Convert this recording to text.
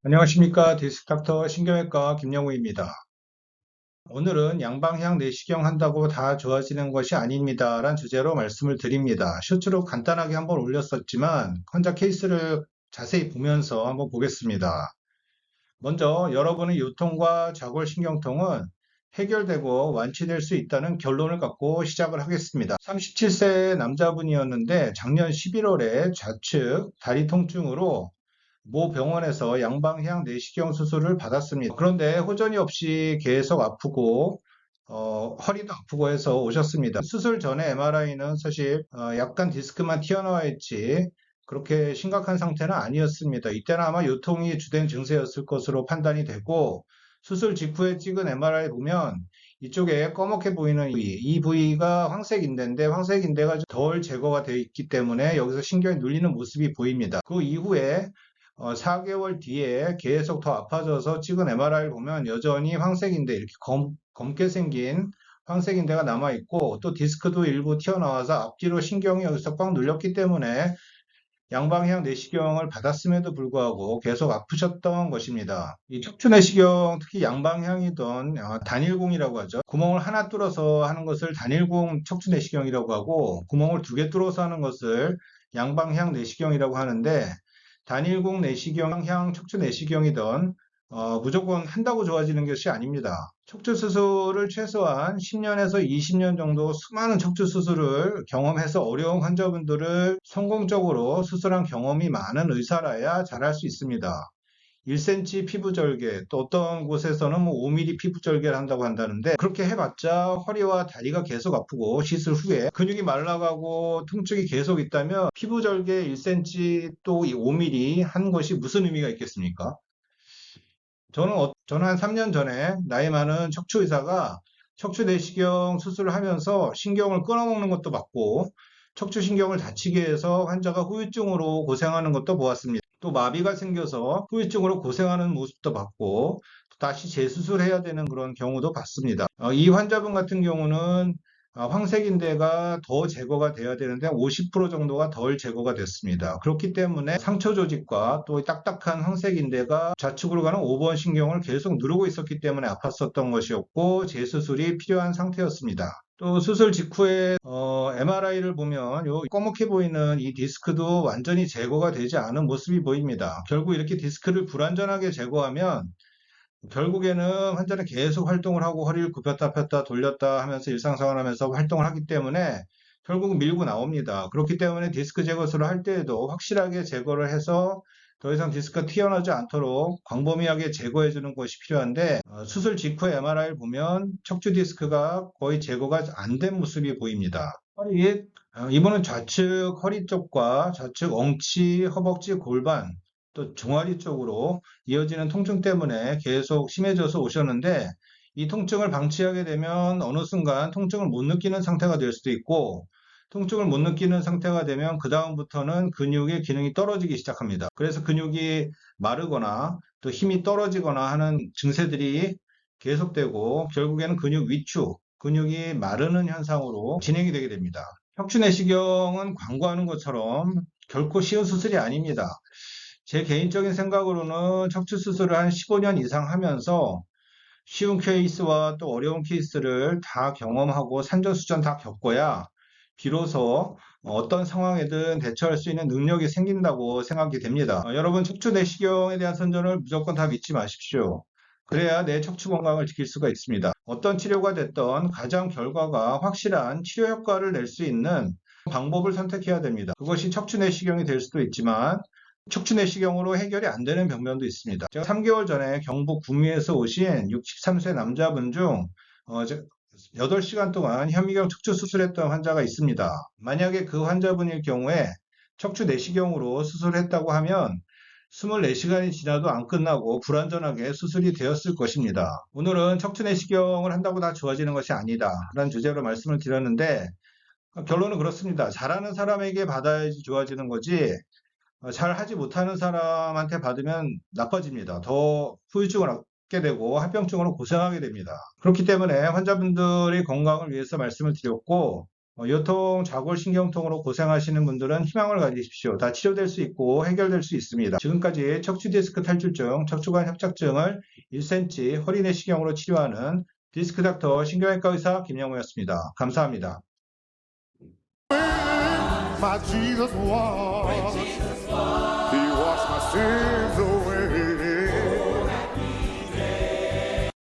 안녕하십니까. 디스크닥터 신경외과 김영우입니다. 오늘은 양방향 내시경 한다고 다 좋아지는 것이 아닙니다. 라는 주제로 말씀을 드립니다. 쇼츠로 간단하게 한번 올렸었지만 환자 케이스를 자세히 보면서 한번 보겠습니다. 먼저 여러분의 요통과 좌골신경통은 해결되고 완치될 수 있다는 결론을 갖고 시작을 하겠습니다. 37세 남자분이었는데 작년 11월에 좌측 다리 통증으로 모 병원에서 양방향 내시경 수술을 받았습니다. 그런데 호전이 없이 계속 아프고 허리도 아프고 해서 오셨습니다. 수술 전에 MRI는 사실 약간 디스크만 튀어나와 있지 그렇게 심각한 상태는 아니었습니다. 이때는 아마 요통이 주된 증세였을 것으로 판단이 되고 수술 직후에 찍은 MRI 보면 이쪽에 꺼멓게 보이는 이 부위가 황색인대인데 황색인대가 덜 제거가 되어 있기 때문에 여기서 신경이 눌리는 모습이 보입니다. 그 이후에 4개월 뒤에 계속 더 아파져서 찍은 MRI를 보면 여전히 황색인대 이렇게 검게 생긴 황색인대가 남아있고 또 디스크도 일부 튀어나와서 앞뒤로 신경이 여기서 꽉 눌렸기 때문에 양방향 내시경을 받았음에도 불구하고 계속 아프셨던 것입니다. 이 척추 내시경 특히 양방향이던 단일공이라고 하죠. 구멍을 하나 뚫어서 하는 것을 단일공 척추 내시경이라고 하고 구멍을 두 개 뚫어서 하는 것을 양방향 내시경이라고 하는데 단일공 내시경향 척추 내시경이던 무조건 한다고 좋아지는 것이 아닙니다. 척추 수술을 최소한 10년에서 20년 정도 수많은 척추 수술을 경험해서 어려운 환자분들을 성공적으로 수술한 경험이 많은 의사라야 잘할 수 있습니다. 1cm 피부절개, 또 어떤 곳에서는 5mm 피부절개를 한다고 한다는데 그렇게 해봤자 허리와 다리가 계속 아프고 시술 후에 근육이 말라가고 통증이 계속 있다면 피부절개 1cm 또 5mm 한 것이 무슨 의미가 있겠습니까? 저는 한 3년 전에 나이 많은 척추 의사가 척추 내시경 수술을 하면서 신경을 끊어먹는 것도 봤고 척추 신경을 다치게 해서 환자가 후유증으로 고생하는 것도 보았습니다. 또 마비가 생겨서 후유증으로 고생하는 모습도 봤고 다시 재수술해야 되는 그런 경우도 봤습니다. 이 환자분 같은 경우는 황색인대가 더 제거가 돼야 되는데 50% 정도가 덜 제거가 됐습니다. 그렇기 때문에 상처 조직과 또 딱딱한 황색인대가 좌측으로 가는 5번 신경을 계속 누르고 있었기 때문에 아팠었던 것이었고 재수술이 필요한 상태였습니다. 또 수술 직후에 MRI를 보면 요 검게 보이는 이 디스크도 완전히 제거가 되지 않은 모습이 보입니다. 결국 이렇게 디스크를 불완전하게 제거하면 결국에는 환자는 계속 활동을 하고 허리를 굽혔다 폈다 돌렸다 하면서 일상생활 하면서 활동을 하기 때문에 결국 밀고 나옵니다. 그렇기 때문에 디스크 제거술을 할 때에도 확실하게 제거를 해서 더 이상 디스크가 튀어나오지 않도록 광범위하게 제거해 주는 것이 필요한데 수술 직후에 MRI를 보면 척추 디스크가 거의 제거가 안 된 모습이 보입니다. 이번은 좌측 허리 쪽과 좌측 엉치, 허벅지, 골반 또 종아리 쪽으로 이어지는 통증 때문에 계속 심해져서 오셨는데 이 통증을 방치하게 되면 어느 순간 통증을 못 느끼는 상태가 될 수도 있고 통증을 못 느끼는 상태가 되면 그 다음부터는 근육의 기능이 떨어지기 시작합니다. 그래서 근육이 마르거나 또 힘이 떨어지거나 하는 증세들이 계속되고 결국에는 근육 위축, 근육이 마르는 현상으로 진행이 되게 됩니다. 척추 내시경은 광고하는 것처럼 결코 쉬운 수술이 아닙니다. 제 개인적인 생각으로는 척추 수술을 한 15년 이상 하면서 쉬운 케이스와 또 어려운 케이스를 다 경험하고 산전수전 다 겪어야 비로소 어떤 상황에든 대처할 수 있는 능력이 생긴다고 생각이 됩니다. 여러분 척추 내시경에 대한 선전을 무조건 다 믿지 마십시오. 그래야 내 척추 건강을 지킬 수가 있습니다. 어떤 치료가 됐던 가장 결과가 확실한 치료 효과를 낼 수 있는 방법을 선택해야 됩니다. 그것이 척추 내시경이 될 수도 있지만 척추 내시경으로 해결이 안 되는 병면도 있습니다. 제가 3개월 전에 경북 구미에서 오신 63세 남자분 중 8시간 동안 현미경 척추 수술했던 환자가 있습니다. 만약에 그 환자분일 경우에 척추 내시경으로 수술했다고 하면 24시간이 지나도 안 끝나고 불완전하게 수술이 되었을 것입니다. 오늘은 척추 내시경을 한다고 다 좋아지는 것이 아니다 라는 주제로 말씀을 드렸는데 결론은 그렇습니다. 잘하는 사람에게 받아야지 좋아지는 거지 잘 하지 못하는 사람한테 받으면 나빠집니다. 더 후유증을 얻게 되고 합병증으로 고생하게 됩니다. 그렇기 때문에 환자분들의 건강을 위해서 말씀을 드렸고 요통, 좌골 신경통으로 고생하시는 분들은 희망을 가지십시오. 다 치료될 수 있고 해결될 수 있습니다. 지금까지 척추 디스크 탈출증, 척추관 협착증을 1cm 허리 내시경으로 치료하는 디스크 닥터 신경외과 의사 김영우였습니다. 감사합니다. My Jesus was. He washed my sins away.